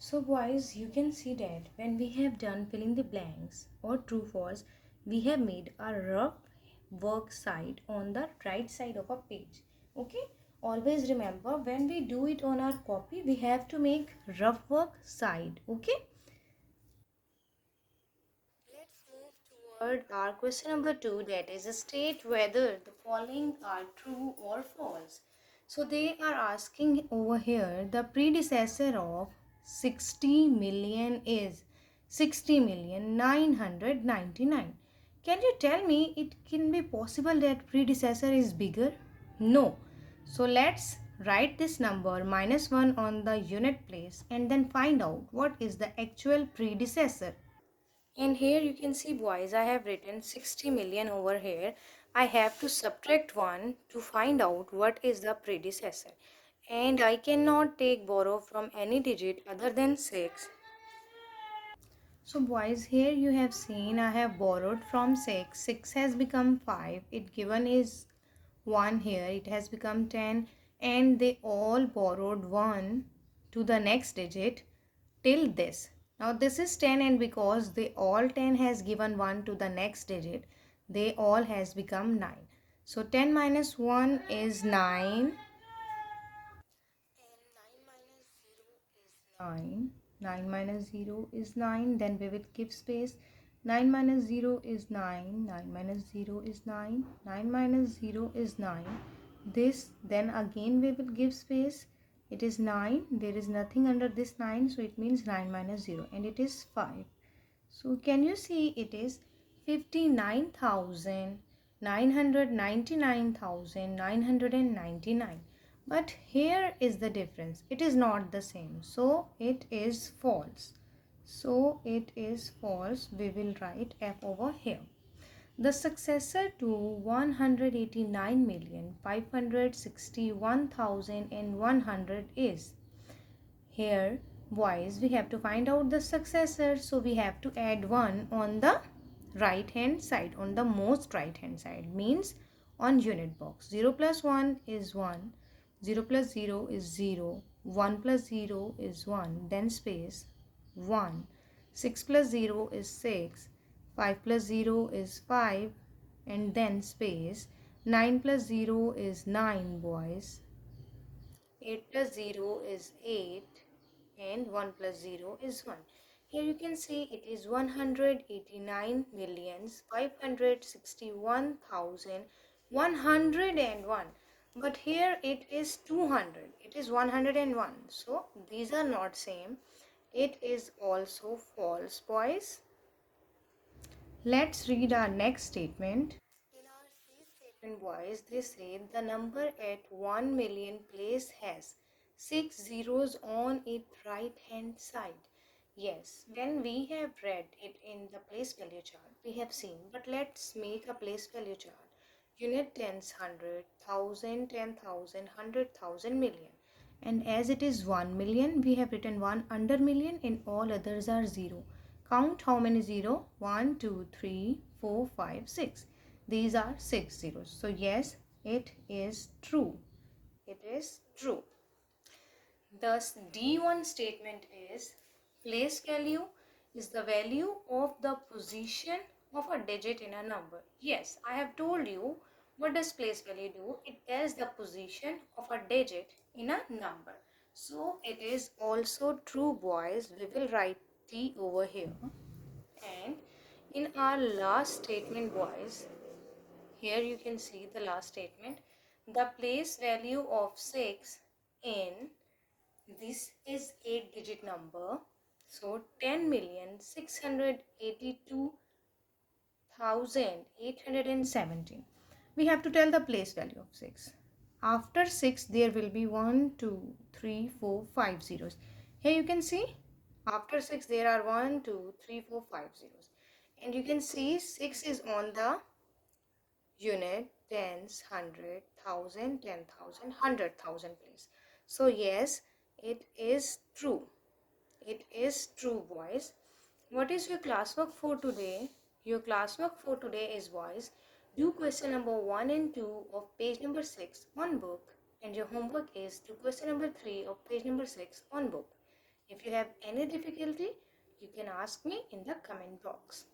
So boys, you can see that when we have done filling the blanks or true false, we have made a rough work side on the right side of a page. Okay, always remember when we do it on our copy, we have to make rough work side. Okay, let's move toward our question number 2, that is state whether the following are true or false. So they are asking over here the predecessor of 60 million is 60,999,000. Can you tell me it can be possible that predecessor is bigger? No. So let's write this number -1 on the unit place and then find out what is the actual predecessor. And here you can see boys, I have written 60 million over here. I have to subtract 1 to find out what is the predecessor. And I cannot take borrow from any digit other than 6. So boys, here you have seen I have borrowed from 6. 6 has become 5. It given is 1 here. It has become 10. And they all borrowed 1 to the next digit till this. Now this is 10, and because they all 10 has given 1 to the next digit, they all has become 9. So 10 minus 1 is 9. 9. 9 minus 0 is 9. Then we will give space. 9 minus 0 is 9. 9 minus 0 is 9. 9 minus 0 is 9. This, then again we will give space. It is 9. There is nothing under this 9. So it means 9 minus 0. And it is 5. So can you see it is 59,999,999. But here is the difference. It is not the same. So it is false. So it is false. We will write F over here. The successor to 189,561,100 is. Here boys, we have to find out the successor, so we have to add 1 on the right hand side, on the most right hand side, means on unit box. 0 plus 1 is 1, 0 plus 0 is 0, 1 plus 0 is 1, then space 1, 6 plus 0 is 6, 5 plus 0 is 5, and then space 9 plus 0 is 9 boys, 8 plus 0 is 8, and 1 plus 0 is 1. Here you can see it is 189,561,101. But here it is 200. It is 101. So these are not same. It is also false, boys. Let's read our next statement. In our C statement, boys, they say the number at 1 million place has 6 zeros on its right hand side. Yes, when we have read it in the place value chart, we have seen, but let's make a place value chart. Unit tens, 100, 1000, 10,000, 100,000, million. And as it is 1 million, we have written 1 under million and all others are 0. Count how many 0? 1, 2, 3, 4, 5, 6. These are 6 zeros. So yes, it is true. It is true. Thus, D1 statement is place value is the value of the position of a digit in a number. Yes, I have told you what does place value do. It tells the position of a digit in a number. So, it is also true, boys. We will write T over here. And in our last statement, boys, here you can see the last statement. The place value of 6 in this is 8-digit number. So 10,682,817. We have to tell the place value of 6. After 6 there will be 1, 2, 3, 4, 5 zeros. Here you can see after 6 there are 1, 2, 3, 4, 5 zeros. And you can see 6 is on the unit, tens, 100, 1000, 10,000, 100,000 place. So yes, it is true. It is true, boys. What is your classwork for today? Your classwork for today is, boys, do question number 1 and 2 of page number 6 on book, and your homework is do question number 3 of page number 6 on book. If you have any difficulty, you can ask me in the comment box.